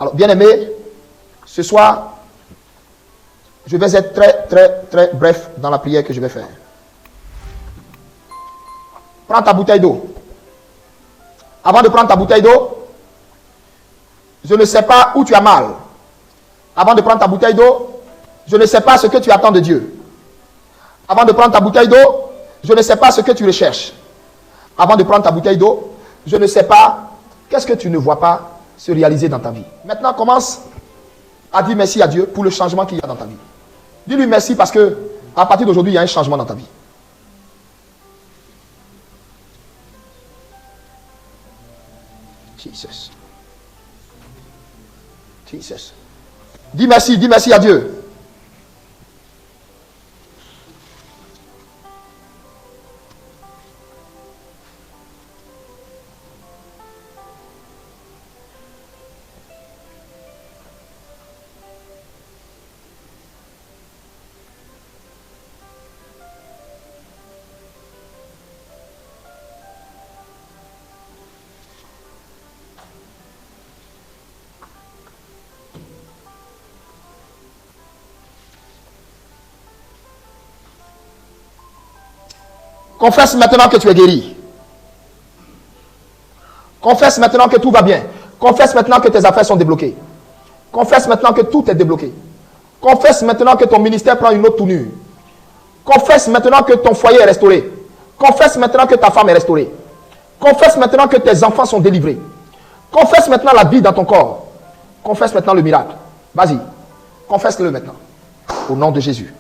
Alors, bien-aimé, ce soir, je vais être très bref dans la prière que je vais faire. Prends ta bouteille d'eau. Avant de prendre ta bouteille d'eau, je ne sais pas où tu as mal. Avant de prendre ta bouteille d'eau, je ne sais pas ce que tu attends de Dieu. Avant de prendre ta bouteille d'eau, je ne sais pas ce que tu recherches. Avant de prendre ta bouteille d'eau, je ne sais pas qu'est-ce que tu ne vois pas se réaliser dans ta vie. Maintenant, commence à dire merci à Dieu pour le changement qu'il y a dans ta vie. Dis-lui merci parce que à partir d'aujourd'hui, il y a un changement dans ta vie. Jesus. Jesus. Dis merci à Dieu. Confesse maintenant que tu es guéri. Confesse maintenant que tout va bien. Confesse maintenant que tes affaires sont débloquées. Confesse maintenant que tout est débloqué. Confesse maintenant que ton ministère prend une autre tournure. Confesse maintenant que ton foyer est restauré. Confesse maintenant que ta femme est restaurée. Confesse maintenant que tes enfants sont délivrés. Confesse maintenant la vie dans ton corps. Confesse maintenant le miracle. Vas-y. Confesse-le maintenant. Au nom de Jésus.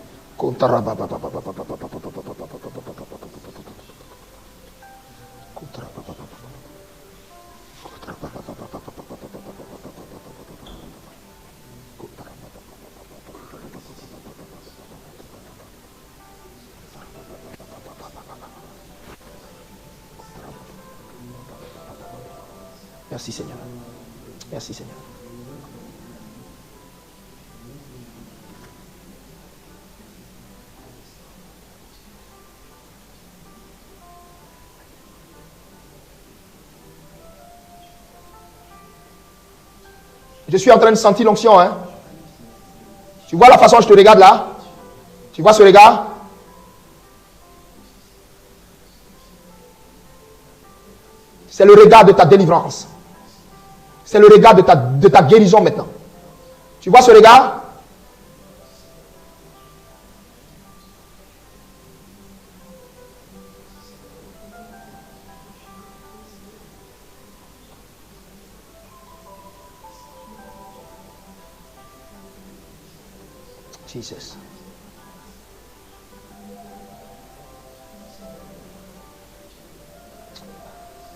Merci Seigneur. Merci Seigneur. Je suis en train de sentir l'onction. Hein? Tu vois la façon dont je te regarde là? Tu vois ce regard? C'est le regard de ta délivrance. C'est le regard de ta guérison maintenant. Tu vois ce regard? Jesus.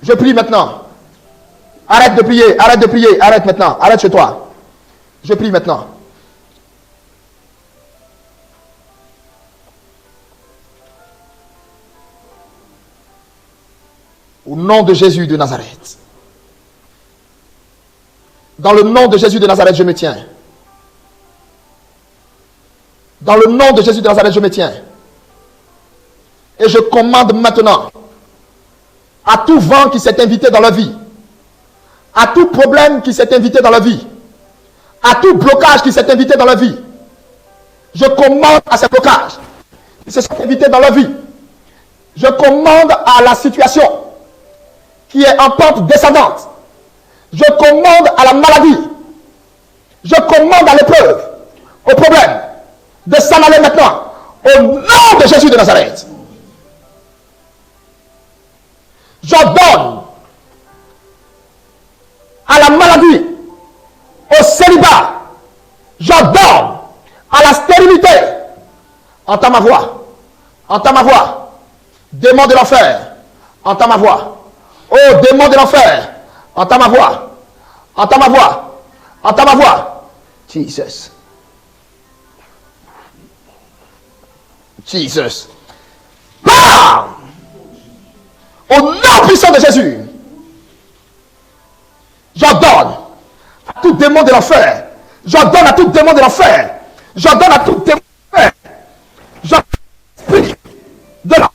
Je prie maintenant. Arrête de prier, arrête maintenant, arrête chez toi. Je prie maintenant. Au nom de Jésus de Nazareth. Dans le nom de Jésus de Nazareth, je me tiens. Dans le nom de Jésus de Nazareth, je me tiens. Et je commande maintenant à tout vent qui s'est invité dans la vie, à tout problème qui s'est invité dans la vie, à tout blocage qui s'est invité dans la vie, je commande à ces blocages qui se sont invités dans la vie, je commande à la situation qui est en pente descendante, je commande à la maladie, je commande à l'épreuve, au problème, de s'en aller maintenant, au nom de Jésus de Nazareth. J'ordonne à la maladie, au célibat, j'ordonne à la stérilité. Entends ma voix, entends ma voix. Démon de l'enfer, entends ma voix. Oh, démon de l'enfer, entends ma voix, entends ma voix, entends ma voix. Jesus. Jesus. Bam! Au nom puissant de Jésus, j'ordonne à tout démon de l'enfer, j'ordonne à tout démon de l'enfer, j'ordonne à tout démon de l'enfer, j'ordonne de l'enfer.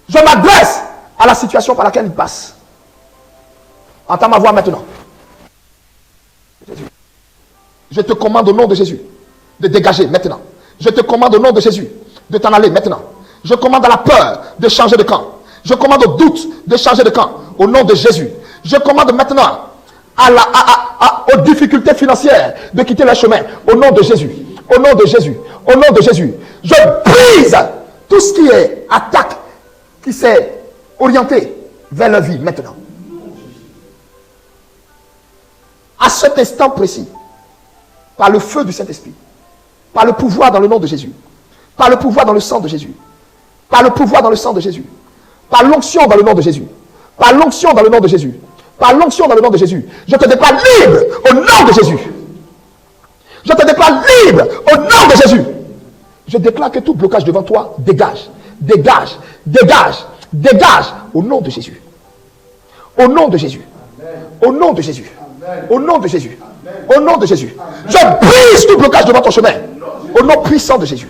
Je m'adresse à la situation par laquelle il passe. Entends ma voix maintenant. Je te commande au nom de Jésus de dégager maintenant. Je te commande au nom de Jésus de t'en aller maintenant. Je commande à la peur de changer de camp. Je commande au doute de changer de camp au nom de Jésus. Je commande maintenant aux difficultés financières de quitter leur chemin au nom de Jésus. Au nom de Jésus. Au nom de Jésus. Je brise tout ce qui est attaque qui s'est orienté vers leur vie maintenant. À cet instant précis, par le feu du Saint-Esprit, par le pouvoir dans le nom de Jésus, par le pouvoir dans le sang de Jésus, par le pouvoir dans le sang de Jésus, par l'onction dans le nom de Jésus, par l'onction dans le nom de Jésus, par l'onction dans le nom de Jésus, je te déclare libre au nom de Jésus. Je te déclare libre au nom de Jésus. Je déclare que tout blocage devant toi dégage, dégage, dégage, dégage au nom de Jésus. Au nom de Jésus. Au nom de Jésus. Au nom de Jésus. Au nom de Jésus. Je brise tout blocage devant ton chemin. Au nom puissant de Jésus.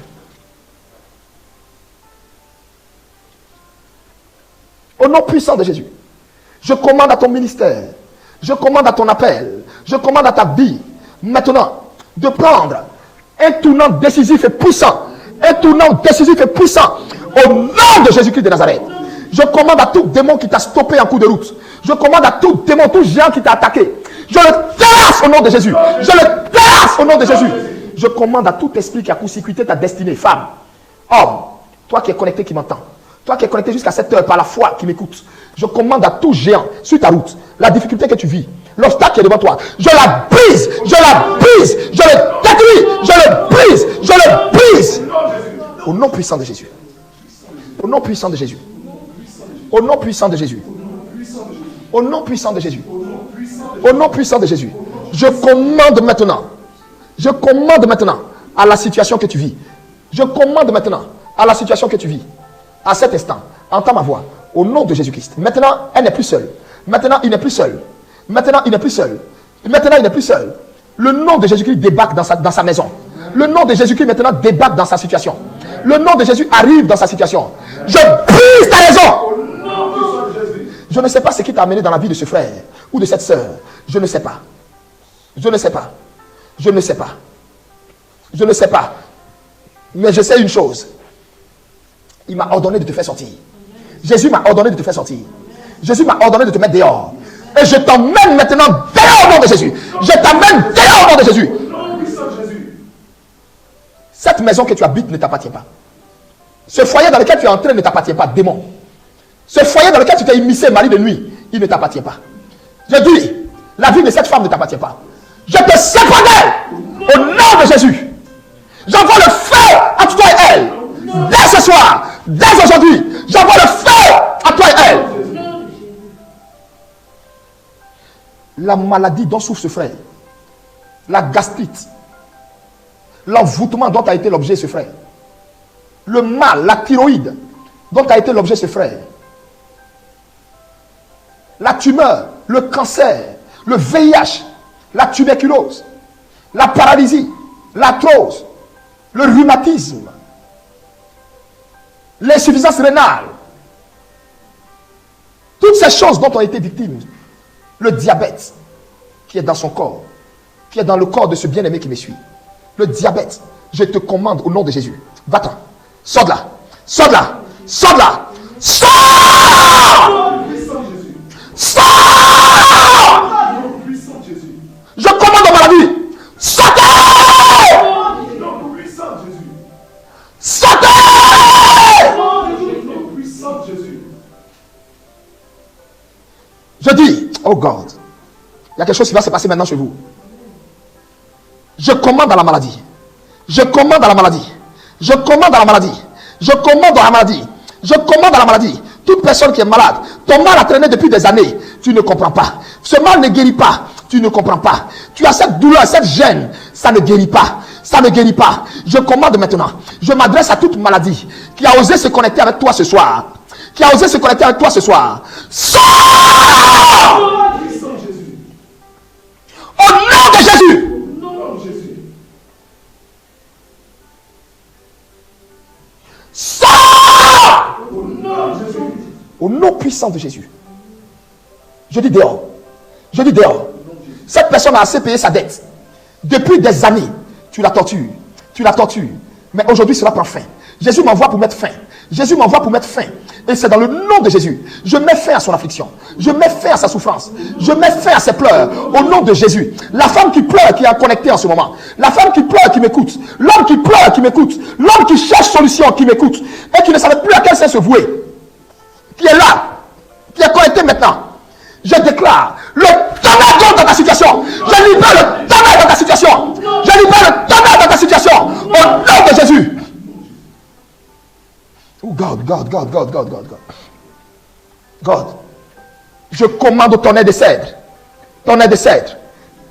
Au nom puissant de Jésus. Je commande à ton ministère. Je commande à ton appel. Je commande à ta vie. Maintenant, de prendre un tournant décisif et puissant. Un tournant décisif et puissant. Au nom de Jésus-Christ de Nazareth. Je commande à tout démon qui t'a stoppé en cours de route. Je commande à tout démon, tout géant qui t'a attaqué. Je le terrasse au nom de Jésus. Je le terrasse au nom de Jésus. Je commande à tout esprit qui a court-circuité ta destinée, femme, homme, toi qui es connecté, qui m'entends, toi qui es connecté jusqu'à cette heure par la foi, qui m'écoute. Je commande à tout géant sur ta route, la difficulté que tu vis, l'obstacle qui est devant toi, je la brise, je la brise, je le détruis, je le brise, je le brise. Au nom puissant de Jésus. Au nom puissant de Jésus. Au nom puissant de Jésus. Au nom puissant de Jésus. Au nom puissant de Jésus. Je commande maintenant. Je commande maintenant à la situation que tu vis. Je commande maintenant à la situation que tu vis. À cet instant, entends ma voix. Au nom de Jésus-Christ. Maintenant, elle n'est plus seule. Maintenant, il n'est plus seul. Maintenant, il n'est plus seul. Maintenant, il n'est plus seul. Le nom de Jésus-Christ débarque dans sa maison. Le nom de Jésus-Christ maintenant débarque dans sa situation. Le nom de Jésus arrive dans sa situation. Je brise ta raison. Je ne sais pas ce qui t'a amené dans la vie de ce frère ou de cette sœur. Je ne sais pas. Je ne sais pas. Je ne sais pas. Je ne sais pas. Mais je sais une chose. Il m'a ordonné de te faire sortir. Jésus m'a ordonné de te faire sortir. Jésus m'a ordonné de te mettre dehors. Et je t'emmène maintenant dehors au nom de Jésus. Je t'emmène dehors au nom de Jésus. Cette maison que tu habites ne t'appartient pas. Ce foyer dans lequel tu es entré ne t'appartient pas, démon. Ce foyer dans lequel tu t'es immiscé, mari de nuit, il ne t'appartient pas. Je dis, la vie de cette femme ne t'appartient pas. Je te sépare d'elle au nom de Jésus. J'envoie le feu à toi et elle. Dès ce soir, dès aujourd'hui, j'envoie le feu à toi et elle. La maladie dont souffre ce frère, la gastrite, l'envoûtement dont a été l'objet ce frère, le mal, la thyroïde dont a été l'objet ce frère, la tumeur, le cancer, le VIH, la tuberculose, la paralysie, l'arthrose, le rhumatisme, l'insuffisance rénale, toutes ces choses dont ont été victimes, le diabète qui est dans son corps, qui est dans le corps de ce bien-aimé qui me suit, le diabète, je te commande au nom de Jésus, va-t'en, sors de là, sors de là, sors de là, sors! Sors! Je commande dans ma vie. Sortez! Sortez! Je dis, oh God, il y a quelque chose qui va se passer maintenant chez vous. Je commande à la maladie. Je commande à la maladie. Je commande à la maladie. Je commande à la maladie. Je commande à la maladie. Toute personne qui est malade, ton mal a traîné depuis des années, tu ne comprends pas. Ce mal ne guérit pas, tu ne comprends pas. Tu as cette douleur, cette gêne, ça ne guérit pas. Ça ne guérit pas. Je commande maintenant. Je m'adresse à toute maladie qui a osé se connecter avec toi ce soir. Qui a osé se connecter avec toi ce soir. Sors! Au nom de Jésus! Sors! Au nom puissant de Jésus. Je dis dehors. Je dis dehors. Cette personne a assez payé sa dette. Depuis des années, tu la tortures. Tu la tortures. Mais aujourd'hui, cela prend fin. Jésus m'envoie pour mettre fin. Jésus m'envoie pour mettre fin. Et c'est dans le nom de Jésus. Je mets fin à son affliction. Je mets fin à sa souffrance. Je mets fin à ses pleurs. Au nom de Jésus. La femme qui pleure, qui est connectée en ce moment. La femme qui pleure, qui m'écoute. L'homme qui pleure, qui m'écoute. L'homme qui cherche solution, qui m'écoute. Et qui ne savait plus à quel sens se vouer. Qui est là. Qui est connecté maintenant. Je déclare le tonnerre dans ta situation. Je libère le tonnerre dans ta situation. Je libère le tonnerre dans ta situation. Au nom de Jésus. Oh God. Je commande au tonnerre de cèdre. Tonnerre de cèdre.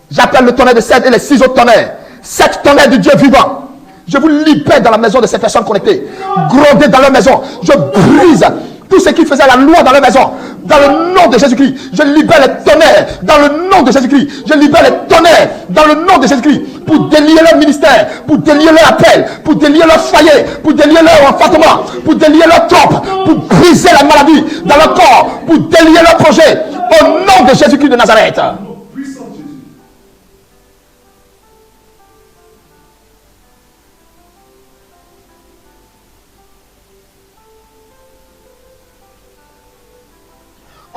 J'appelle le tonnerre de cèdre et les 6 autres tonnerres. 7 tonnerres du Dieu vivant. Je vous libère dans la maison de ces personnes connectées. Grondez dans leur maison. Je brise tout ce qui faisait la loi dans leur maison. Dans le nom de Jésus-Christ, je libère les tonnerres. Dans le nom de Jésus-Christ, je libère les tonnerres. Dans le nom de Jésus-Christ, pour délier leur ministère, pour délier leur appel, pour délier leur foyer, pour délier leur enfantement, pour délier leur trompe, pour briser la maladie dans leur corps, pour délier leur projet. Au nom de Jésus-Christ de Nazareth.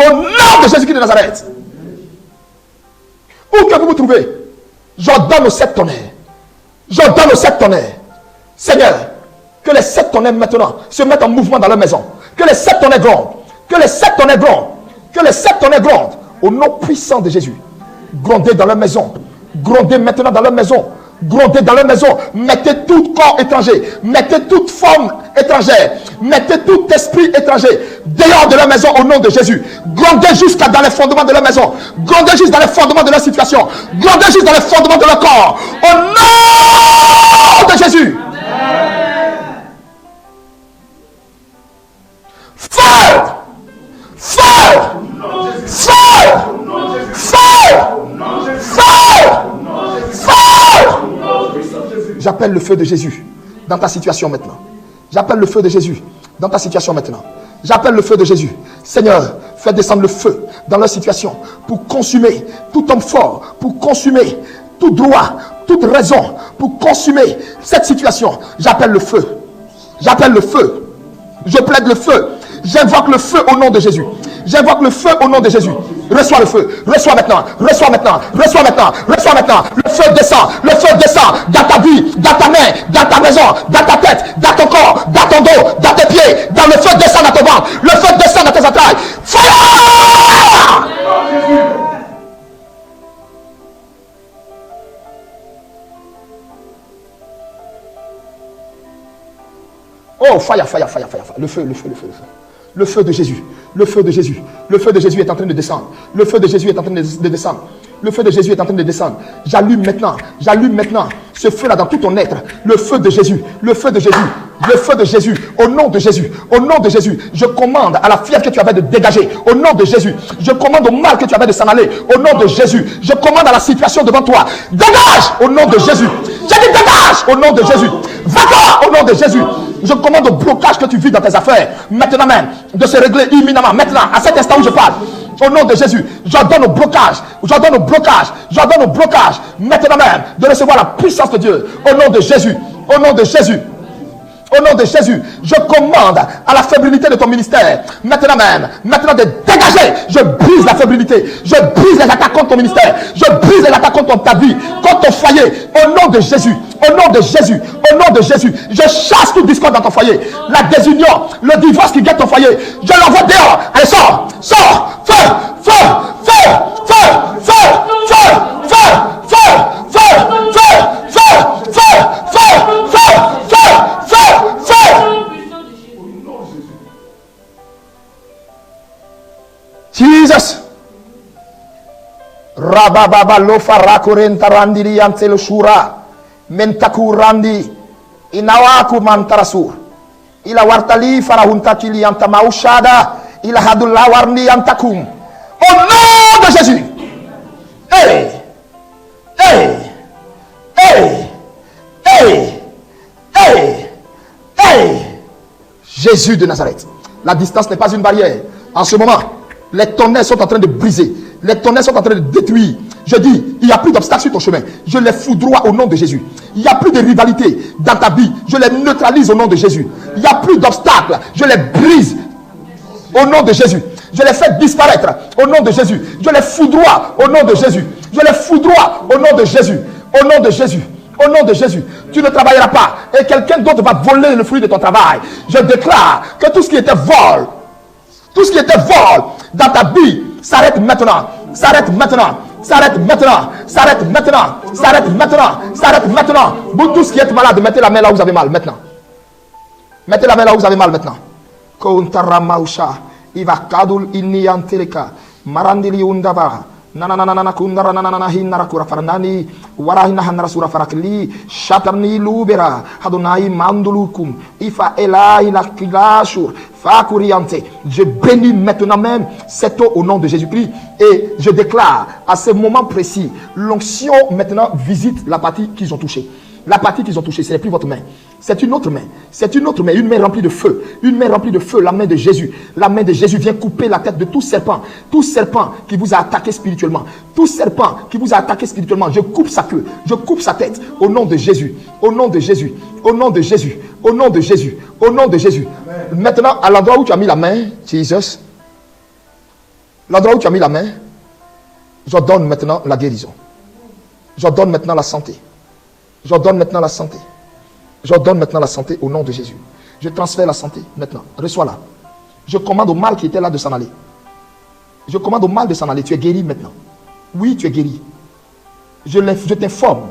Au nom de Jésus-Christ de Nazareth. Où que vous vous trouvez, j'ordonne aux 7 tonnerres. J'ordonne aux 7 tonnerres. Seigneur, que les 7 tonnerres maintenant se mettent en mouvement dans leur maison. Que les 7 tonnerres grondent. Que les 7 tonnerres grondent. Que les 7 tonnerres grondent. Au nom puissant de Jésus. Grondez dans leur maison. Grondez maintenant dans leur maison. Grondez dans leur maison. Mettez tout corps étranger. Mettez toute forme étrangère. Mettez tout esprit étranger dehors de leur maison au nom de Jésus. Grondez jusqu'à dans les fondements de leur maison. Grondez juste dans les fondements de leur situation. Grondez juste dans les fondements de leur corps. Au nom de Jésus. Feu! Feu! Feu! Feu! Feu! Feu! J'appelle le feu de Jésus dans ta situation maintenant. J'appelle le feu de Jésus dans ta situation maintenant. J'appelle le feu de Jésus. Seigneur, fais descendre le feu dans leur situation pour consumer tout homme fort, pour consumer tout droit, toute raison, pour consumer cette situation. J'appelle le feu. J'appelle le feu. Je plaide le feu. J'invoque le feu au nom de Jésus. J'invoque le feu au nom de Jésus. Reçois le feu. Reçois maintenant. Reçois maintenant. Reçois maintenant. Reçois maintenant. Le feu descend. Le feu descend dans ta vie, dans ta main, dans ta maison, dans ta tête, dans ton corps, dans ton dos, dans tes pieds. Dans le feu descend dans ton ventre. Le feu descend dans tes entrailles. Fire! Oh, fire. Le feu. Le feu de Jésus. Le feu de Jésus. Le feu de Jésus est en train de descendre. Le feu de Jésus est en train de descendre. Le feu de Jésus est en train de descendre. J'allume maintenant ce feu-là dans tout ton être. Le feu de Jésus. Le feu de Jésus. Le feu de Jésus. Au nom de Jésus. Au nom de Jésus. Je commande à la fièvre que tu avais de dégager. Au nom de Jésus. Je commande au mal que tu avais de s'en aller. Au nom de Jésus. Je commande à la situation devant toi. Dégage au nom de Jésus. J'ai dit dégage au nom de Jésus. Va-t'en au nom de Jésus. Je commande au blocage que tu vis dans tes affaires. Maintenant même. De se régler imminemment. Maintenant. À cet instant où je parle. Au nom de Jésus. J'ordonne au blocage. J'ordonne au blocage. J'ordonne au blocage. Maintenant même. De recevoir la puissance de Dieu. Au nom de Jésus. Au nom de Jésus. Au nom de Jésus, je commande à la fébrilité de ton ministère, maintenant même, maintenant de dégager. Je brise la fébrilité, je brise les attaques contre ton ministère, je brise les attaques contre ta vie, contre ton foyer. Au nom de Jésus, au nom de Jésus, au nom de Jésus, je chasse tout discorde dans ton foyer, la désunion, le divorce qui guette ton foyer. Je l'envoie dehors. Allez, sors, sors, feu, feu, feu, feu, feu, feu, feu, feu, feu, feu, feu, feu, feu, feu, feu. Jesus. Rabababa lofa rakorenta randiri antelo shura mentaku randi inawaku mantarasur ila wartali farahuntakili antamaushada ila hadullah warni antakum. Au nom de Jésus. Hey, hey, hey, hey, hey, hey. Jésus de Nazareth. La distance n'est pas une barrière. En ce moment, les tonnerres sont en train de briser. Les tonnerres sont en train de détruire. Je dis, il n'y a plus d'obstacles sur ton chemin. Je les foudroie au nom de Jésus. Il n'y a plus de rivalité dans ta vie. Je les neutralise au nom de Jésus. Il n'y a plus d'obstacles. Je les brise au nom de Jésus. Je les fais disparaître au nom de Jésus. Je les foudroie au nom de Jésus. Je les foudroie au nom de Jésus. Au nom de Jésus. Au nom de Jésus. Tu ne travailleras pas. Et quelqu'un d'autre va voler le fruit de ton travail. Je déclare que tout ce qui était vol, tout ce qui était vol dans ta vie s'arrête maintenant. S'arrête maintenant. S'arrête maintenant. S'arrête maintenant. S'arrête maintenant. S'arrête maintenant. Vous tous qui êtes malades, mettez la main là où vous avez mal maintenant. Mettez la main là où vous avez mal maintenant. Kontaramausha. Ivakadul inianteleka. Marandili undaba. Nananana kundaranana hinnarakura faranani. Warahina hanrasura farakli. Shatarni lubera. Hadonai mandulukum. Ifa elaina kilashur. Je bénis maintenant même cette eau au nom de Jésus-Christ et je déclare à ce moment précis, l'onction maintenant visite la partie qu'ils ont touchée. La partie qu'ils ont touchée, ce n'est plus votre main. C'est une autre main. C'est une autre main, une main remplie de feu. Une main remplie de feu, la main de Jésus. La main de Jésus vient couper la tête de tout serpent. Tout serpent qui vous a attaqué spirituellement. Tout serpent qui vous a attaqué spirituellement. Je coupe sa queue. Je coupe sa tête. Au nom de Jésus. Au nom de Jésus. Au nom de Jésus. Au nom de Jésus. Au nom de Jésus. Amen. Maintenant, à l'endroit où tu as mis la main, Jesus, l'endroit où tu as mis la main, j'ordonne maintenant la guérison. J'ordonne maintenant la santé. J'ordonne maintenant la santé. J'ordonne maintenant la santé au nom de Jésus. Je transfère la santé maintenant. Reçois-la. Je commande au mal qui était là de s'en aller. Je commande au mal de s'en aller. Tu es guéri maintenant. Oui, tu es guéri. Je t'informe.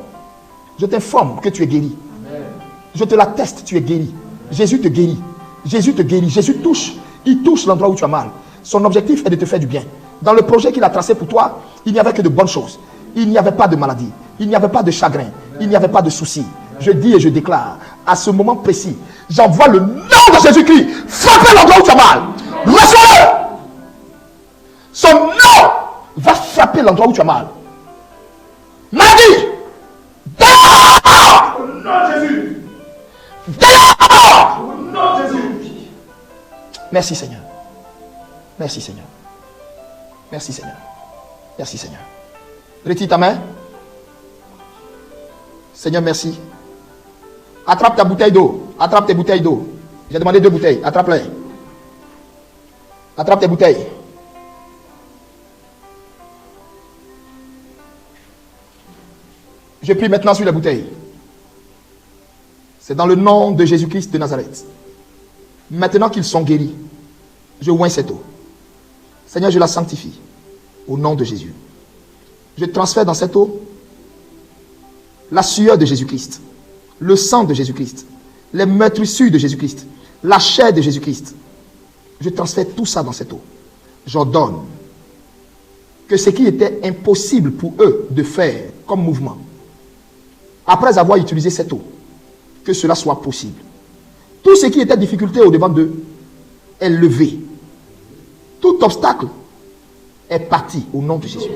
Je t'informe que tu es guéri. Amen. Je te l'atteste, tu es guéri. Jésus te guérit. Jésus te guérit. Jésus touche. Il touche l'endroit où tu as mal. Son objectif est de te faire du bien. Dans le projet qu'il a tracé pour toi, il n'y avait que de bonnes choses. Il n'y avait pas de maladie. Il n'y avait pas de chagrin. Il n'y avait pas de soucis. Je dis et je déclare, à ce moment précis, j'envoie le nom de Jésus-Christ. Frappez l'endroit où tu as mal. Reçois-le. Son nom va frapper l'endroit où tu as mal. Maladie. Dehors. Au nom de Jésus. Dehors. Au nom de Jésus. Merci Seigneur. Merci Seigneur. Merci Seigneur. Merci Seigneur. Retire ta main. Seigneur, merci. Attrape ta bouteille d'eau. Attrape tes bouteilles d'eau. J'ai demandé 2 bouteilles. Attrape-les. Attrape tes bouteilles. Je prie maintenant sur les bouteilles. C'est dans le nom de Jésus-Christ de Nazareth. Maintenant qu'ils sont guéris, je oins cette eau. Seigneur, je la sanctifie. Au nom de Jésus. Je transfère dans cette eau la sueur de Jésus-Christ, le sang de Jésus-Christ, les meurtrissures de Jésus-Christ, la chair de Jésus-Christ. Je transfère tout ça dans cette eau. J'ordonne que ce qui était impossible pour eux de faire comme mouvement, après avoir utilisé cette eau, que cela soit possible. Tout ce qui était difficulté au-devant d'eux est levé. Tout obstacle est parti au nom de Jésus.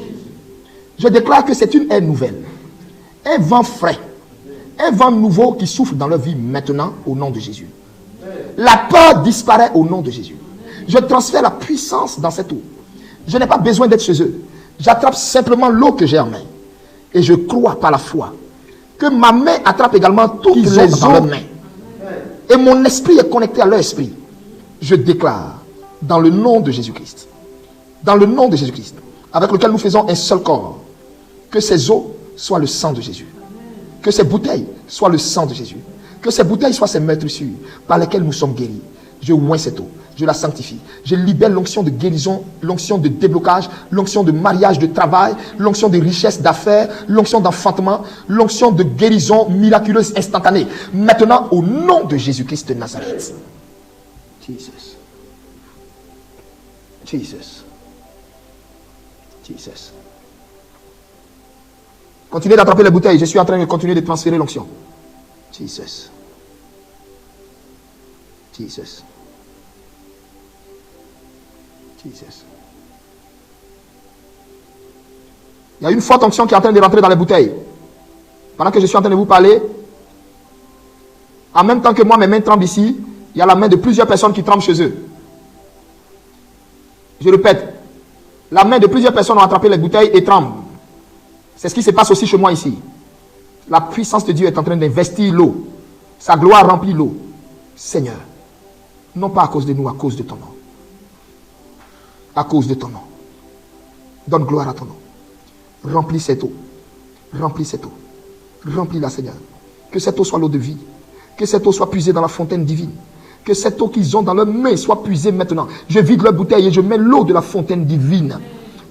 Je déclare que c'est une ère nouvelle. Un vent frais, un vent nouveau qui souffle dans leur vie maintenant au nom de Jésus. La peur disparaît au nom de Jésus. Je transfère la puissance dans cette eau. Je n'ai pas besoin d'être chez eux. J'attrape simplement l'eau que j'ai en main. Et je crois par la foi que ma main attrape également toutes les eaux dans leurs mains. Et mon esprit est connecté à leur esprit. Je déclare dans le nom de Jésus-Christ, dans le nom de Jésus-Christ, avec lequel nous faisons un seul corps, que ces eaux soit le sang de Jésus. Que ces bouteilles soient le sang de Jésus. Que ces bouteilles soient ces meurtrissures par lesquelles nous sommes guéris. Je oins cette eau. Je la sanctifie. Je libère l'onction de guérison, l'onction de déblocage, l'onction de mariage, de travail, l'onction de richesse, d'affaires, l'onction d'enfantement, l'onction de guérison miraculeuse instantanée. Maintenant, au nom de Jésus-Christ de Nazareth. Jesus. Jesus. Jesus. Continuez d'attraper les bouteilles. Je suis en train de continuer de transférer l'onction. Jesus. Jesus. Jesus. Il y a une forte onction qui est en train de rentrer dans les bouteilles. Pendant que je suis en train de vous parler, en même temps que moi, mes mains tremblent ici, il y a la main de plusieurs personnes qui tremblent chez eux. Je répète, la main de plusieurs personnes ont attrapé les bouteilles et tremblent. C'est ce qui se passe aussi chez moi ici. La puissance de Dieu est en train d'investir l'eau. Sa gloire remplit l'eau. Seigneur, non pas à cause de nous, à cause de ton nom. À cause de ton nom. Donne gloire à ton nom. Remplis cette eau. Remplis cette eau. Remplis-la, Seigneur. Que cette eau soit l'eau de vie. Que cette eau soit puisée dans la fontaine divine. Que cette eau qu'ils ont dans leurs mains soit puisée maintenant. Je vide leur bouteille et je mets l'eau de la fontaine divine.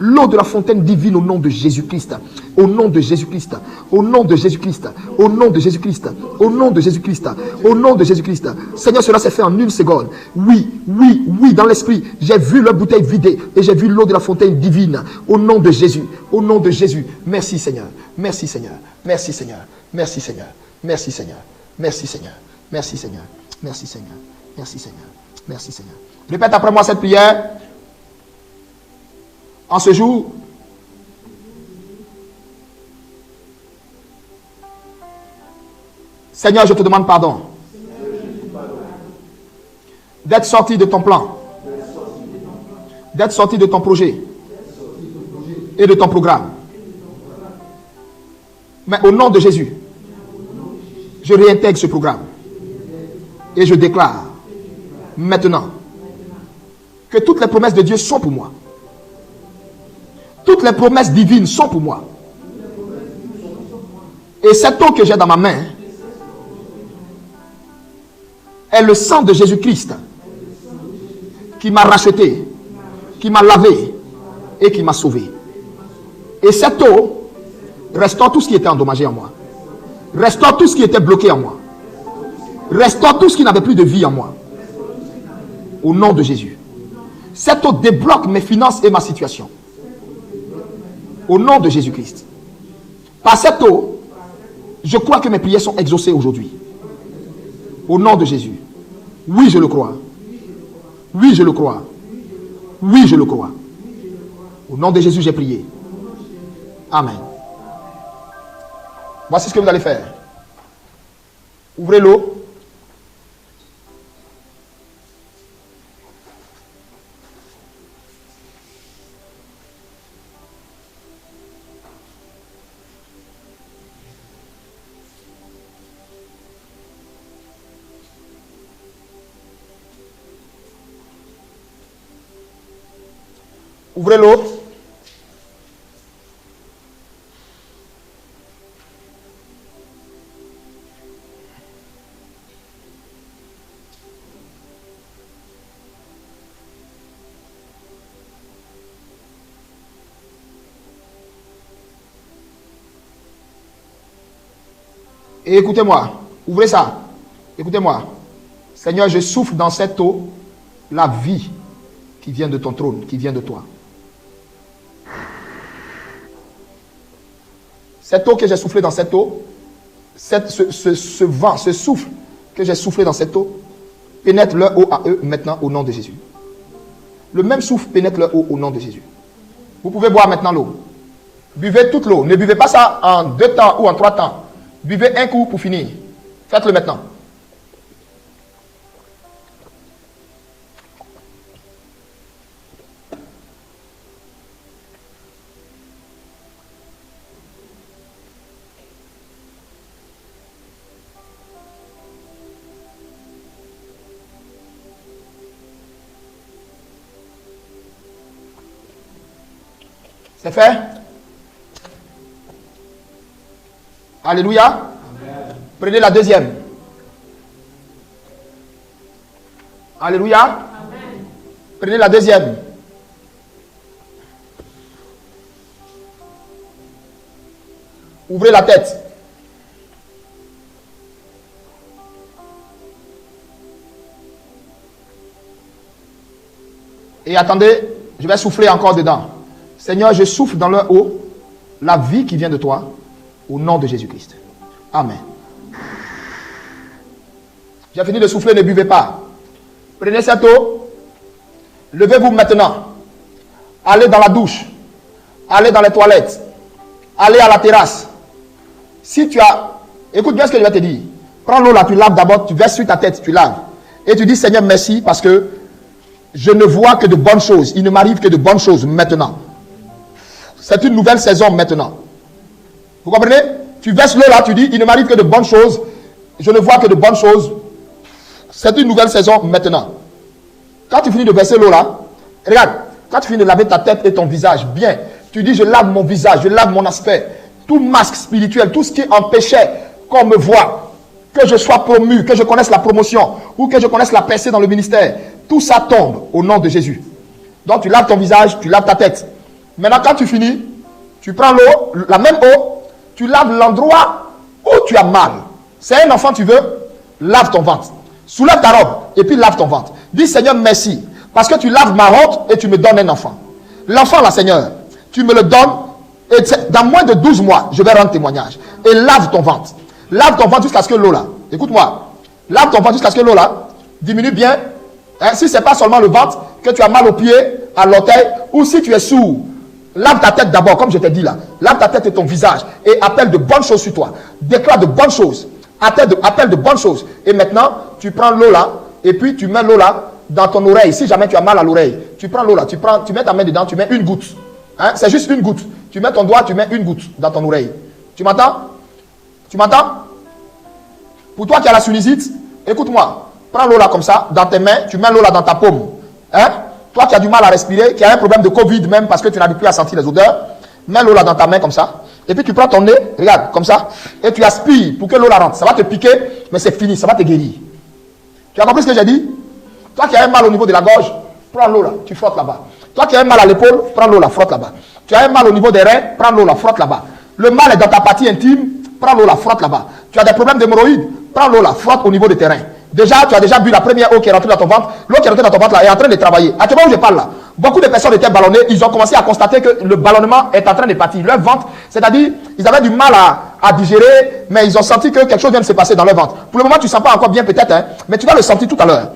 L'eau de la fontaine divine au nom de Jésus-Christ. Au nom de Jésus-Christ. Au nom de Jésus-Christ. Au nom de Jésus-Christ. Au nom de Jésus-Christ. Au nom de Jésus-Christ. Seigneur, cela s'est fait en une seconde. Oui, oui, oui, dans l'esprit, j'ai vu leur bouteille vidée et j'ai vu l'eau de la fontaine divine. Au nom de Jésus. Au nom de Jésus. Merci Seigneur. Merci Seigneur. Merci Seigneur. Merci Seigneur. Merci Seigneur. Merci Seigneur. Merci Seigneur. Merci Seigneur. Merci Seigneur. Merci Seigneur. Répète après moi cette prière. En ce jour, Seigneur, je te demande pardon d'être sorti de ton plan, d'être sorti de ton projet et de ton programme. Mais au nom de Jésus, je réintègre ce programme et je déclare maintenant que toutes les promesses de Dieu sont pour moi. Toutes les promesses divines sont pour moi. Et cette eau que j'ai dans ma main est le sang de Jésus-Christ qui m'a racheté, qui m'a lavé et qui m'a sauvé. Et cette eau restaure tout ce qui était endommagé en moi. Restaure tout ce qui était bloqué en moi. Restaure tout ce qui n'avait plus de vie en moi. Au nom de Jésus. Cette eau débloque mes finances et ma situation. Au nom de Jésus-Christ. Par cette eau, je crois que mes prières sont exaucées aujourd'hui. Au nom de Jésus. Oui, je le crois. Oui, je le crois. Oui, je le crois. Au nom de Jésus, j'ai prié. Amen. Voici ce que vous allez faire. Ouvrez l'eau. Ouvrez l'eau. Et écoutez-moi, ouvrez ça. Écoutez-moi. Seigneur, je souffle dans cette eau la vie qui vient de ton trône, qui vient de toi. Cette eau que j'ai soufflée dans cette eau, ce vent, ce souffle que j'ai soufflé dans cette eau, pénètre leur eau à eux maintenant au nom de Jésus. Le même souffle pénètre leur eau au nom de Jésus. Vous pouvez boire maintenant l'eau. Buvez toute l'eau. Ne buvez pas ça en 2 temps ou en 3 temps. Buvez un coup pour finir. Faites-le maintenant. C'est fait? Alléluia. Amen. Prenez la deuxième. Alléluia. Amen. Prenez la deuxième. Ouvrez la tête. Et attendez, je vais souffler encore dedans. Seigneur, je souffle dans leur eau la vie qui vient de toi, au nom de Jésus-Christ. Amen. J'ai fini de souffler, ne buvez pas. Prenez cette eau, levez-vous maintenant. Allez dans la douche, allez dans les toilettes, allez à la terrasse. Si tu as... Écoute bien ce que je vais te dire. Prends l'eau là, tu laves d'abord, tu verses sur ta tête, tu laves. Et tu dis, Seigneur, merci parce que je ne vois que de bonnes choses. Il ne m'arrive que de bonnes choses maintenant. C'est une nouvelle saison maintenant. Vous comprenez? Tu verses l'eau là, tu dis, il ne m'arrive que de bonnes choses. Je ne vois que de bonnes choses. C'est une nouvelle saison maintenant. Quand tu finis de verser l'eau là, regarde, quand tu finis de laver ta tête et ton visage, bien, tu dis, je lave mon visage, je lave mon aspect. Tout masque spirituel, tout ce qui empêchait qu'on me voie, que je sois promu, que je connaisse la promotion, ou que je connaisse la percée dans le ministère, tout ça tombe au nom de Jésus. Donc tu laves ton visage, tu laves ta tête. Maintenant, quand tu finis, tu prends l'eau, la même eau, tu laves l'endroit où tu as mal. C'est un enfant, tu veux, lave ton ventre. Soulève ta robe et puis lave ton ventre. Dis Seigneur, merci. Parce que tu laves ma honte et tu me donnes un enfant. L'enfant là, Seigneur, tu me le donnes. Et dans moins de 12 mois, je vais rendre témoignage. Et lave ton ventre. Lave ton ventre jusqu'à ce que l'eau là, écoute-moi, lave ton ventre jusqu'à ce que l'eau là diminue bien. Hein, si ce n'est pas seulement le ventre, que tu as mal aux pieds, à l'orteil, ou si tu es sourd, lave ta tête d'abord, comme je t'ai dit là. Lave ta tête et ton visage. Et appelle de bonnes choses sur toi. Déclare de bonnes choses. Appelle de bonnes choses. Et maintenant, tu prends l'eau là, et puis tu mets l'eau là dans ton oreille. Si jamais tu as mal à l'oreille, tu prends l'eau là, tu mets ta main dedans, tu mets une goutte. Hein, c'est juste une goutte. Tu mets ton doigt, tu mets une goutte dans ton oreille. Tu m'entends? Tu m'entends? Pour toi qui as la sinusite, écoute-moi. Prends l'eau là comme ça, dans tes mains, tu mets l'eau là dans ta paume. Hein? Toi qui as du mal à respirer, qui as un problème de Covid même parce que tu n'arrives plus à sentir les odeurs, mets l'eau là dans ta main comme ça. Et puis tu prends ton nez, regarde, comme ça, et tu aspires pour que l'eau là rentre. Ça va te piquer, mais c'est fini, ça va te guérir. Tu as compris ce que j'ai dit? Toi qui as un mal au niveau de la gorge, prends l'eau là, tu frottes là-bas. Toi qui as un mal à l'épaule, prends l'eau là, frotte là-bas. Tu as un mal au niveau des reins, prends l'eau là, frotte là-bas. Le mal est dans ta partie intime, prends l'eau là, frotte là-bas. Tu as des problèmes d'hémorroïdes, prends l'eau là, frotte au niveau des terrains. Déjà, tu as déjà bu la première eau qui est rentrée dans ton ventre. L'eau qui est rentrée dans ton ventre là est en train de travailler. À tu vois où je parle là? Beaucoup de personnes étaient ballonnées. Ils ont commencé à constater que le ballonnement est en train de partir. Leur ventre, c'est-à-dire, ils avaient du mal à digérer, mais ils ont senti que quelque chose vient de se passer dans leur ventre. Pour le moment, tu ne sens pas encore bien peut-être, hein, mais tu vas le sentir tout à l'heure.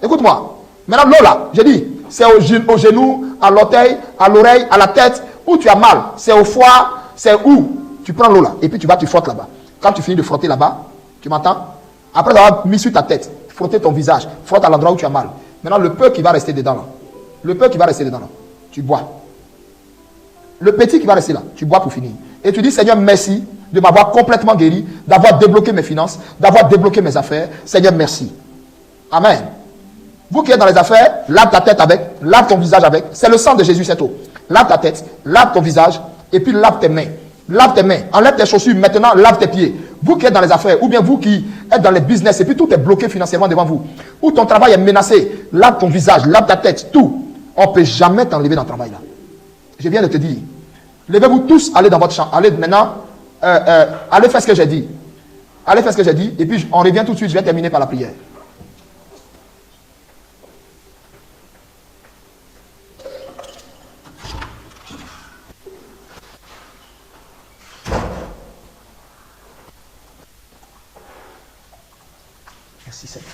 Écoute-moi. Maintenant, l'eau là, j'ai dit, c'est au genou, à l'orteil, à l'oreille, à la tête, où tu as mal. C'est au foie, c'est où? Tu prends l'eau là, et puis tu frottes là-bas. Quand tu finis de frotter là-bas, tu m'entends? Après avoir mis sur ta tête, frotter ton visage, frotte à l'endroit où tu as mal. Maintenant, le peu qui va rester dedans là, le peu qui va rester dedans là, tu bois. Le petit qui va rester là, tu bois pour finir. Et tu dis, Seigneur, merci de m'avoir complètement guéri, d'avoir débloqué mes finances, d'avoir débloqué mes affaires. Seigneur, merci. Amen. Vous qui êtes dans les affaires, lave ta tête avec, lave ton visage avec. C'est le sang de Jésus, cette eau. Lave ta tête, lave ton visage, et puis lave tes mains. Lave tes mains, enlève tes chaussures, maintenant lave tes pieds. Vous qui êtes dans les affaires, ou bien vous qui êtes dans les business, et puis tout est bloqué financièrement devant vous, ou ton travail est menacé, lave ton visage, lave ta tête, tout. On ne peut jamais t'enlever dans le travail là. Je viens de te dire. Levez-vous tous, allez dans votre champ. Allez maintenant, allez faire ce que j'ai dit. Allez faire ce que j'ai dit, et puis on revient tout de suite, je vais terminer par la prière. Merci Seigneur.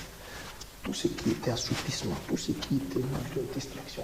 Tout ce qui était assouplissement, tout ce qui était distraction,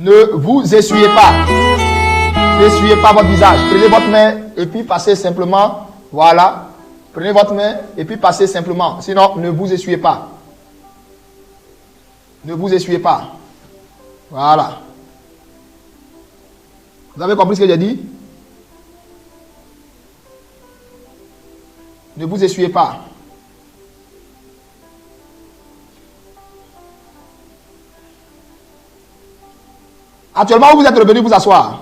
Ne vous essuyez pas. N'essuyez pas votre visage. Prenez votre main et puis passez simplement. Voilà. Prenez votre main et puis passez simplement. Sinon, ne vous essuyez pas. Ne vous essuyez pas. Voilà. Vous avez compris ce que j'ai dit? Ne vous essuyez pas. Actuellement, vous êtes revenu vous asseoir.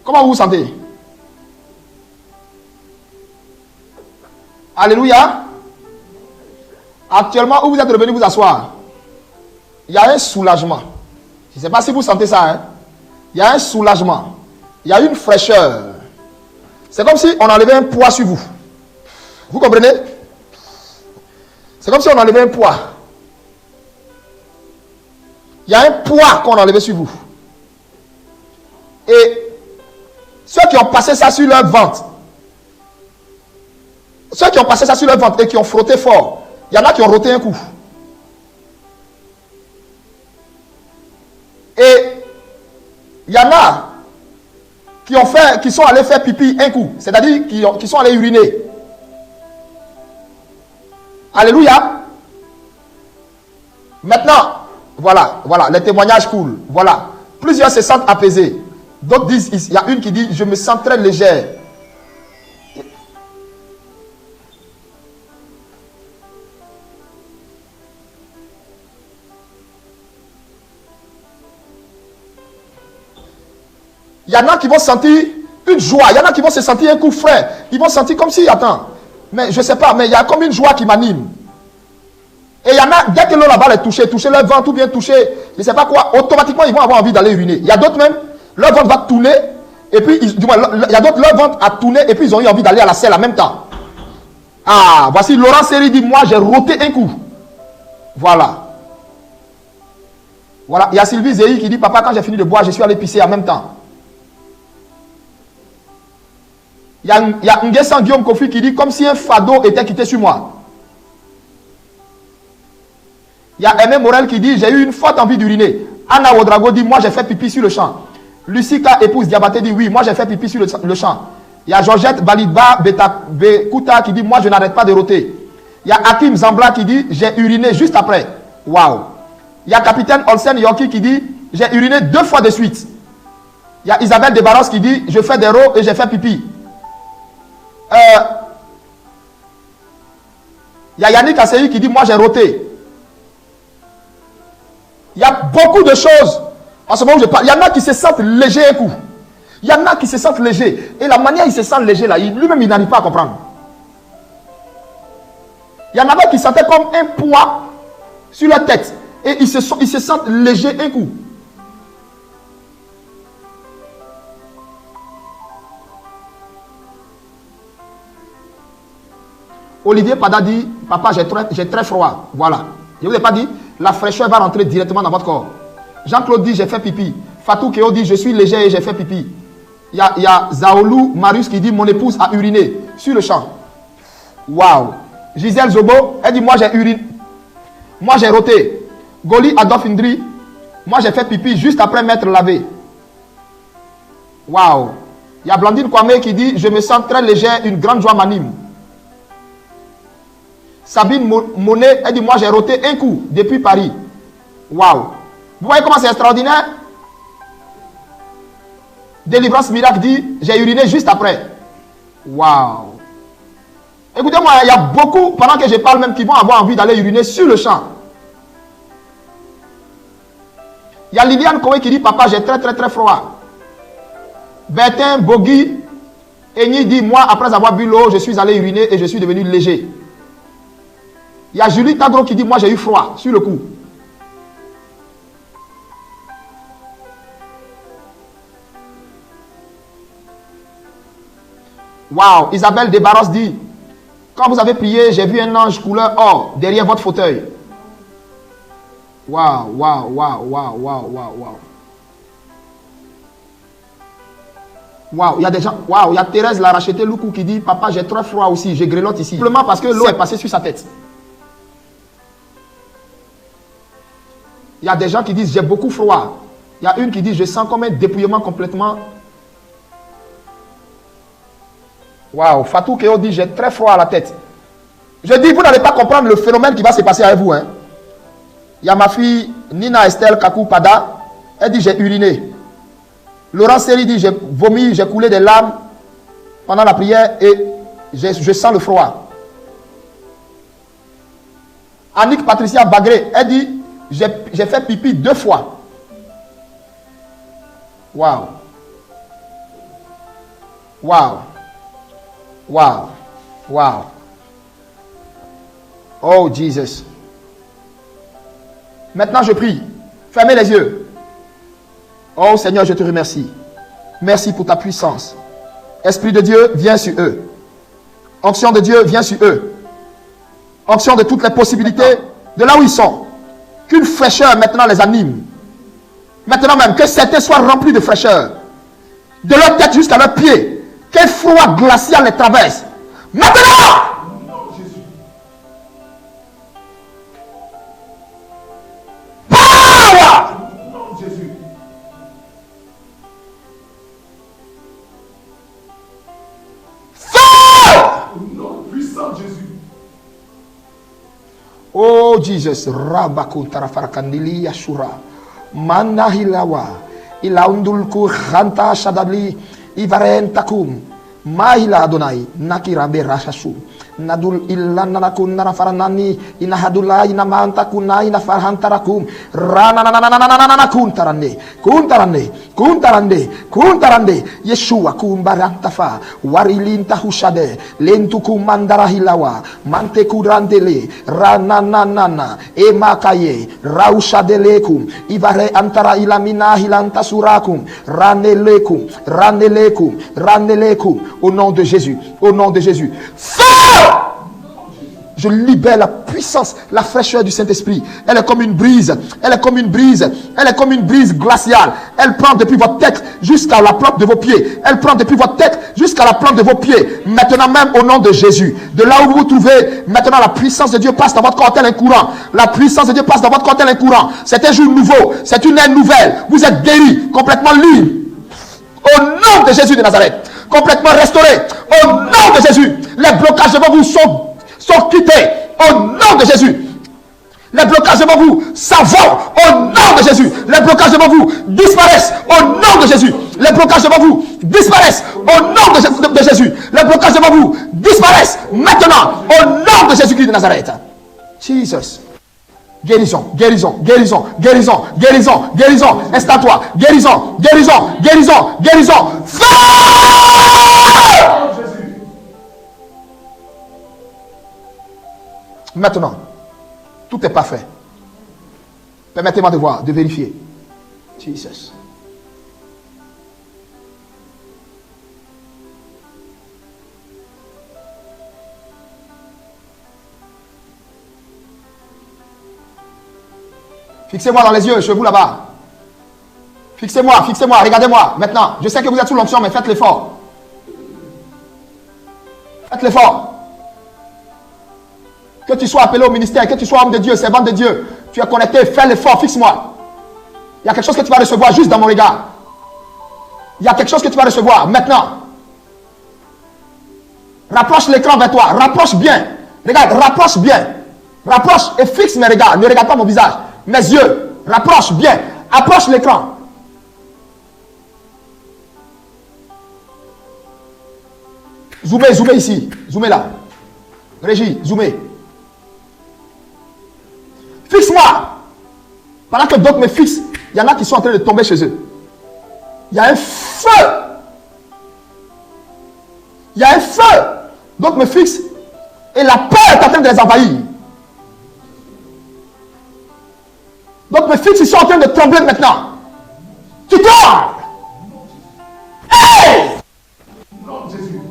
Comment vous vous sentez? Alléluia. Actuellement, où vous êtes revenu vous asseoir, il y a un soulagement. Je ne sais pas si vous sentez ça. Hein? Il y a un soulagement. Il y a une fraîcheur. C'est comme si on enlevait un poids sur vous. Vous comprenez? C'est comme si on enlevait un poids. Il y a un poids qu'on enlevait sur vous. Et ceux qui ont passé ça sur leur ventre, ceux qui ont passé ça sur leur ventre et qui ont frotté fort, il y en a qui ont roté un coup. Et il y en a qui sont allés faire pipi un coup, c'est-à-dire qui sont allés uriner. Alléluia. Maintenant, voilà, les témoignages coulent. Voilà. Plusieurs se sentent apaisés. D'autres disent, il y a une qui dit, je me sens très légère. Il y en a qui vont sentir une joie. Il y en a qui vont se sentir un coup frais. Ils vont sentir comme si, attends, mais je ne sais pas, mais il y a comme une joie qui m'anime. Et il y en a, dès que l'eau là-bas les toucher leur ventre ou bien toucher, je ne sais pas quoi, automatiquement ils vont avoir envie d'aller uriner. Il y a d'autres même, leur ventre va tourner, et puis, il y a d'autres, leur ventre a tourné, et puis ils ont eu envie d'aller à la selle en même temps. Ah, voici Laurent Seri dit, moi j'ai roté un coup. Voilà. Voilà, il y a Sylvie Zéhi qui dit, papa, quand j'ai fini de boire, je suis allé pisser en même temps. Il y a Nguessan Guillaume Kofi qui dit, comme si un fardeau était quitté sur moi. Il y a Aimé Morel qui dit, j'ai eu une forte envie d'uriner. Anna Ouedraogo dit, moi j'ai fait pipi sur le champ. Lucika, épouse Diabaté, dit, oui, moi j'ai fait pipi sur le champ. Il y a Georgette Balidba Bekuta qui dit, moi je n'arrête pas de roter. Il y a Hakim Zambla qui dit, j'ai uriné juste après. Waouh. Il y a Capitaine Olsen Yorki qui dit, j'ai uriné 2 fois de suite. Il y a Isabelle Debaros qui dit, je fais des rots et j'ai fait pipi. Il y a Yannick Assei qui dit, moi j'ai roté. Il y a beaucoup de choses. En ce moment où je parle, il y en a qui se sentent légers un coup. Il y en a qui se sentent légers. Et la manière il se sent léger là, lui-même il n'arrive pas à comprendre. Il y en a qui sentaient comme un poids sur leur tête. Et ils se sentent légers un coup. Olivier Pada dit, papa, j'ai très froid. Voilà. Je ne vous ai pas dit, la fraîcheur va rentrer directement dans votre corps. Jean-Claude dit, j'ai fait pipi. Fatou Keo dit, je suis léger et j'ai fait pipi. Il y a Zaolou Marius qui dit, mon épouse a uriné sur le champ. Waouh. Gisèle Zobo, elle dit, moi j'ai uriné. Moi j'ai roté. Goli Adolphe Indri, moi j'ai fait pipi juste après m'être lavé. Waouh. Il y a Blandine Kwame qui dit, je me sens très légère, une grande joie m'anime. Sabine Monet, elle dit, moi j'ai roté un coup depuis Paris. Waouh. Vous voyez comment c'est extraordinaire? Délivrance Miracle dit, j'ai uriné juste après. Waouh. Écoutez-moi, il y a beaucoup, pendant que je parle même, qui vont avoir envie d'aller uriner sur le champ. Il y a Liliane Koé qui dit, papa, j'ai très froid. Bertin Bogui, Eni dit, moi, après avoir bu l'eau, je suis allé uriner et je suis devenu léger. Il y a Julie Tagro qui dit, moi, j'ai eu froid sur le coup. Waouh. Isabelle Debarros dit, quand vous avez prié, j'ai vu un ange couleur or derrière votre fauteuil. Waouh. Waouh, il y a des gens, waouh, il y a Thérèse la rachetée Loukou qui dit, papa, j'ai très froid aussi, j'ai grelotte ici. Simplement parce que l'eau est passée sur sa tête. Il y a des gens qui disent, j'ai beaucoup froid. Il y a une qui dit, je sens comme un dépouillement complètement. Waouh, Fatou Keo dit, j'ai très froid à la tête. Je dis, vous n'allez pas comprendre le phénomène qui va se passer avec vous. Hein. Il y a ma fille Nina Estelle Kakou Pada. Elle dit, j'ai uriné. Laurent Seri dit, j'ai vomi, j'ai coulé des larmes pendant la prière et je sens le froid. Annick Patricia Bagré, elle dit, j'ai fait pipi 2 fois. Waouh. Waouh. Waouh. Waouh. Oh Jesus. Maintenant je prie. Fermez les yeux. Oh Seigneur, je te remercie. Merci pour ta puissance. Esprit de Dieu, viens sur eux. Onction de Dieu, viens sur eux. Onction de toutes les possibilités de là où ils sont. Qu'une fraîcheur maintenant les anime. Maintenant même, que certains soient remplis de fraîcheur. De leur tête jusqu'à leurs pieds. Quel froid glacial les traverse. Maintenant! Oh Jesus, Rabakuntara Farakandili Yashura, Manahilawa, Ilaundulku Khanta Shadali, Ivaren Takum, Mahila Adonai, Nakirabe Rashasu, Nadul Ilanakun Narafaranani, Inahadula, Inamanta Kuna, Inafarhantarakum, Rananana Kuntarane, Kuntarane, Kuntarande, Kuntarande, Yeshua Kumbarantafa, Warilinta Hushade, Lentukum Mandara Hilawa, Mantekurandele, Rananana, Emakaye, Raushadelekum, Ivare Antara Ilamina Hilanta Surakum, Ranelekum, Ranelekum, Ranelekum, au nom de Jésus, au nom de Jésus. Feu! Je libère la puissance, la fraîcheur du Saint-Esprit. Elle est comme une brise. Elle est comme une brise. Elle est comme une brise glaciale. Elle prend depuis votre tête jusqu'à la plante de vos pieds. Elle prend depuis votre tête jusqu'à la plante de vos pieds. Maintenant même au nom de Jésus. De là où vous vous trouvez, maintenant la puissance de Dieu passe dans votre corps tel un courant. La puissance de Dieu passe dans votre corps tel un courant. C'est un jour nouveau. C'est une ère nouvelle. Vous êtes guéris, complètement libre. Au nom de Jésus de Nazareth. Complètement restauré. Au nom de Jésus. Les blocages devant vous sont quittés au nom de Jésus. Les blocages devant vous s'en vont au nom de Jésus. Les blocages devant vous disparaissent au nom de Jésus. Les blocages devant vous disparaissent au nom de Jésus. Les blocages devant vous disparaissent maintenant au nom de Jésus-Christ de Nazareth. Jesus. Guérison, guérison, guérison, guérison, guérison, guérison. Installe-toi. Guérison, guérison, guérison, guérison. Feu! Maintenant, tout est parfait. Permettez-moi de voir, de vérifier. Jesus. Fixez-moi dans les yeux, chez vous là-bas. Fixez-moi, fixez-moi, regardez-moi. Maintenant, je sais que vous êtes sous l'onction, mais faites l'effort. Faites l'effort. Que tu sois appelé au ministère, que tu sois homme de Dieu, servant de Dieu, tu es connecté, fais l'effort, fixe-moi. Il y a quelque chose que tu vas recevoir juste dans mon regard. Il y a quelque chose que tu vas recevoir maintenant. Rapproche l'écran vers toi, rapproche bien. Regarde, rapproche bien. Rapproche et fixe mes regards. Ne regarde pas mon visage, mes yeux. Rapproche bien. Approche l'écran. Zoomez, zoomez ici. Zoomez là. Régie, zoomez. Fixe-moi. Pendant que d'autres me fixent, il y en a qui sont en train de tomber chez eux. Il y a un feu. Il y a un feu. D'autres me fixent et la peur est en train de les envahir. D'autres me fixent, ils sont en train de trembler maintenant. Tu trembles. Hey! Non, Jésus.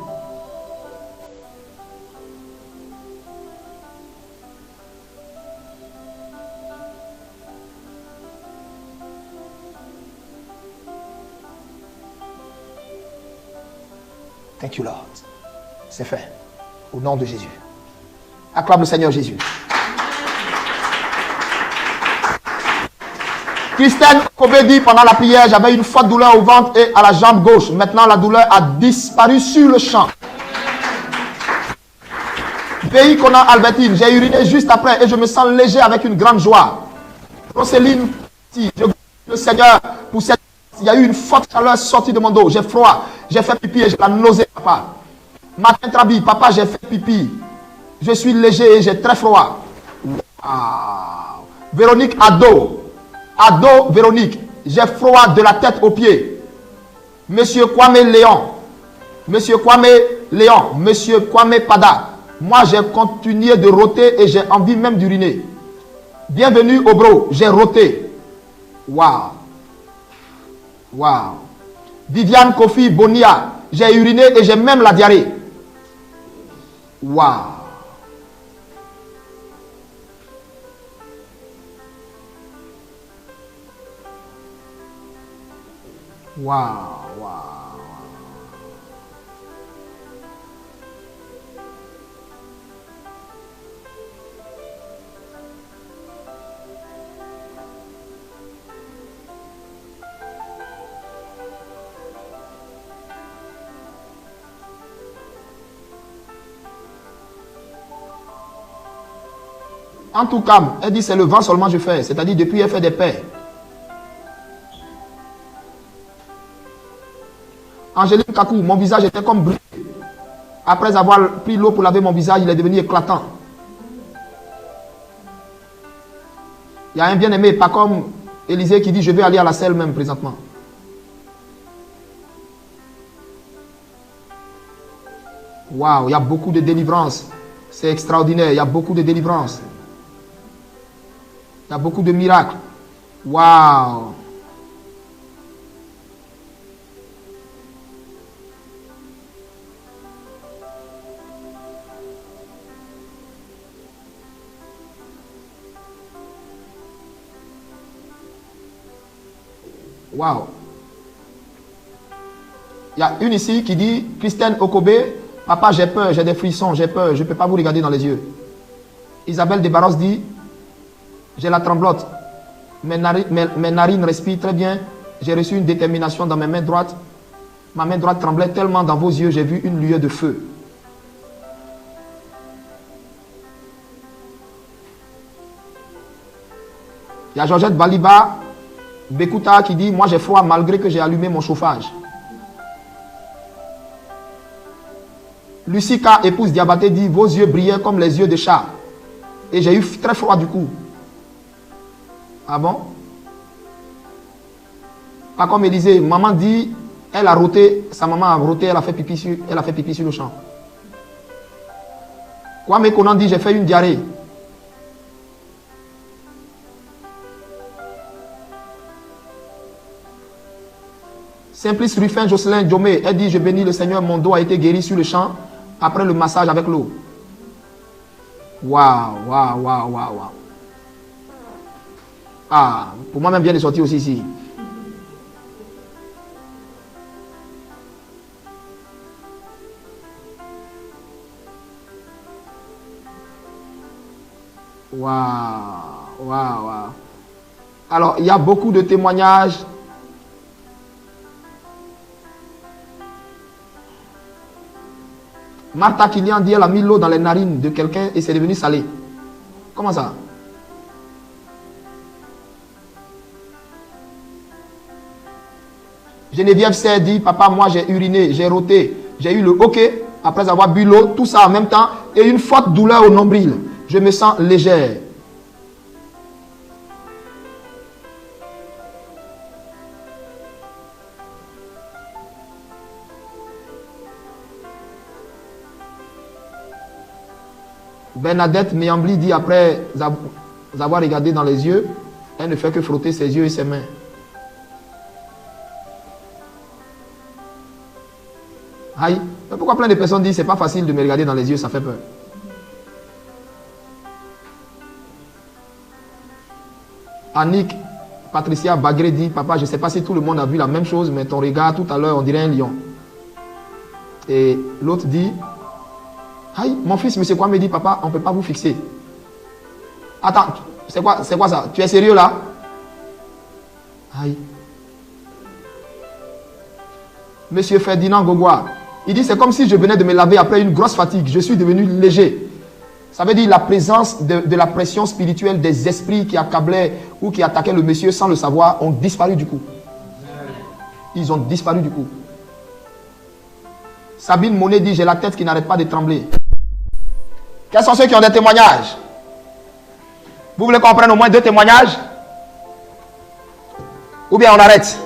Thank you, Lord. C'est fait. Au nom de Jésus. Acclame le Seigneur Jésus. Christine Kobe dit pendant la prière, j'avais une forte douleur au ventre et à la jambe gauche. Maintenant, la douleur a disparu sur le champ. Pays Conan Albertine, j'ai uriné juste après et je me sens léger avec une grande joie. Roselyne, je glorifie le Seigneur pour cette. Il y a eu une forte chaleur sortie de mon dos. J'ai froid, j'ai fait pipi et j'ai la nausée, papa. Martin Trabi, papa, j'ai fait pipi. Je suis léger et j'ai très froid. Wow. Véronique Ado Véronique, j'ai froid de la tête aux pieds. Monsieur Kwame Léon, Monsieur Kwame Léon, Monsieur Kwame Pada, moi j'ai continué de rôter et j'ai envie même d'uriner. Bienvenue au bro, j'ai rôté. Waouh. Waouh. Viviane Kofi Bonia, j'ai uriné et j'ai même la diarrhée. Waouh. Waouh, waouh. En tout cas, elle dit c'est le vent seulement je fais, c'est-à-dire depuis elle fait des paix. Angélique Kakou, mon visage était comme brûlé. Après avoir pris l'eau pour laver mon visage, il est devenu éclatant. Il y a un bien-aimé, pas comme Élisée, qui dit je vais aller à la selle même présentement. Waouh, il y a beaucoup de délivrance. C'est extraordinaire, il y a beaucoup de délivrance. Il y a beaucoup de miracles. Waouh. Waouh. Il y a une ici qui dit, Christine Okobe, papa j'ai peur, j'ai des frissons, j'ai peur, je ne peux pas vous regarder dans les yeux. Isabelle Debarros dit, j'ai la tremblote, mes narines respirent très bien, j'ai reçu une détermination dans mes mains droites, ma main droite tremblait tellement dans vos yeux, j'ai vu une lueur de feu. Il y a Georgette Baliba, Bekuta qui dit, moi j'ai froid malgré que j'ai allumé mon chauffage. Lucika, épouse Diabaté, dit, vos yeux brillaient comme les yeux de chat. Et j'ai eu très froid du coup. Ah bon? Pas comme Élisée, maman dit, elle a roté, sa maman a roté, elle a fait pipi sur le champ. Kwame Konan dit, j'ai fait une diarrhée. Simplice Ruffin Jocelyn Diomé, elle dit, je bénis le Seigneur, mon dos a été guéri sur le champ après le massage avec l'eau. Waouh, waouh, waouh, waouh, waouh. Ah, pour moi-même, bien de sortir aussi ici. Waouh, waouh, waouh. Alors, il y a beaucoup de témoignages. Martha Kilian dit, elle a mis l'eau dans les narines de quelqu'un et c'est devenu salé. Comment ça? Geneviève Serre dit, papa, moi j'ai uriné, j'ai roté, j'ai eu le hoquet après avoir bu l'eau, tout ça en même temps, et une forte douleur au nombril. Je me sens légère. Bernadette Méambli dit, après avoir regardé dans les yeux, elle ne fait que frotter ses yeux et ses mains. Aïe, mais pourquoi plein de personnes disent, c'est pas facile de me regarder dans les yeux, ça fait peur. Annick Patricia Bagré dit, papa, je ne sais pas si tout le monde a vu la même chose, mais ton regard tout à l'heure, on dirait un lion. Et l'autre dit, aïe, mon fils, monsieur quoi me dit, papa, on ne peut pas vous fixer. Attends, c'est quoi ça? Tu es sérieux là? Aïe. Monsieur Ferdinand Gogua, il dit, c'est comme si je venais de me laver après une grosse fatigue. Je suis devenu léger. Ça veut dire la présence de la pression spirituelle des esprits qui accablaient ou qui attaquaient le monsieur sans le savoir ont disparu du coup. Ils ont disparu du coup. Sabine Monet dit, j'ai la tête qui n'arrête pas de trembler. Quels sont ceux qui ont des témoignages? Vous voulez qu'on prenne au moins 2 témoignages? Ou bien on arrête?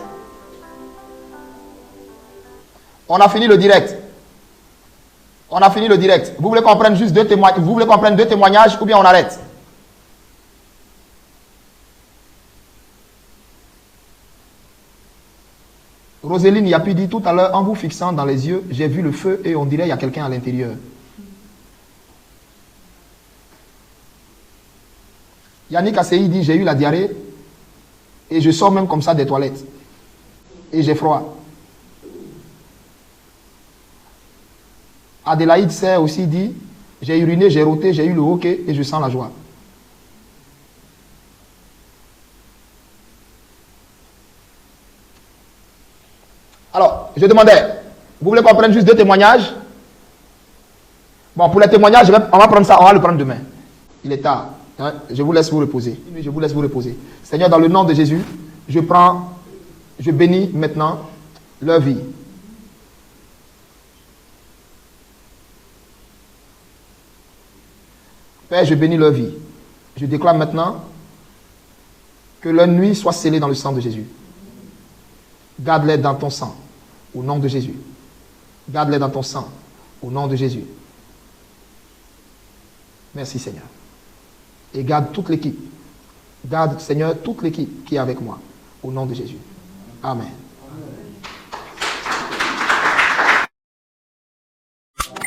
On a fini le direct. On a fini le direct. Vous voulez qu'on prenne juste 2 témoignages? Vous voulez qu'on prenne 2 témoignages ou bien on arrête? Roséline Yapi dit tout à l'heure, en vous fixant dans les yeux, j'ai vu le feu et on dirait qu'il y a quelqu'un à l'intérieur. Yannick Assei dit, j'ai eu la diarrhée et je sors même comme ça des toilettes. Et j'ai froid. Adélaïde Serre aussi dit, j'ai uriné, j'ai roté, j'ai eu le hoquet et je sens la joie. Alors, je demandais, vous voulez qu'on prenne juste 2 témoignages? Bon, pour les témoignages, on va prendre ça, on va le prendre demain. Il est tard. Hein? Je vous laisse vous reposer. Je vous laisse vous reposer. Seigneur, dans le nom de Jésus, je bénis maintenant leur vie. Père, je bénis leur vie. Je déclare maintenant que leur nuit soit scellée dans le sang de Jésus. Garde-les dans ton sang, au nom de Jésus. Garde-les dans ton sang, au nom de Jésus. Merci Seigneur. Et garde toute l'équipe. Garde Seigneur toute l'équipe qui est avec moi, au nom de Jésus. Amen.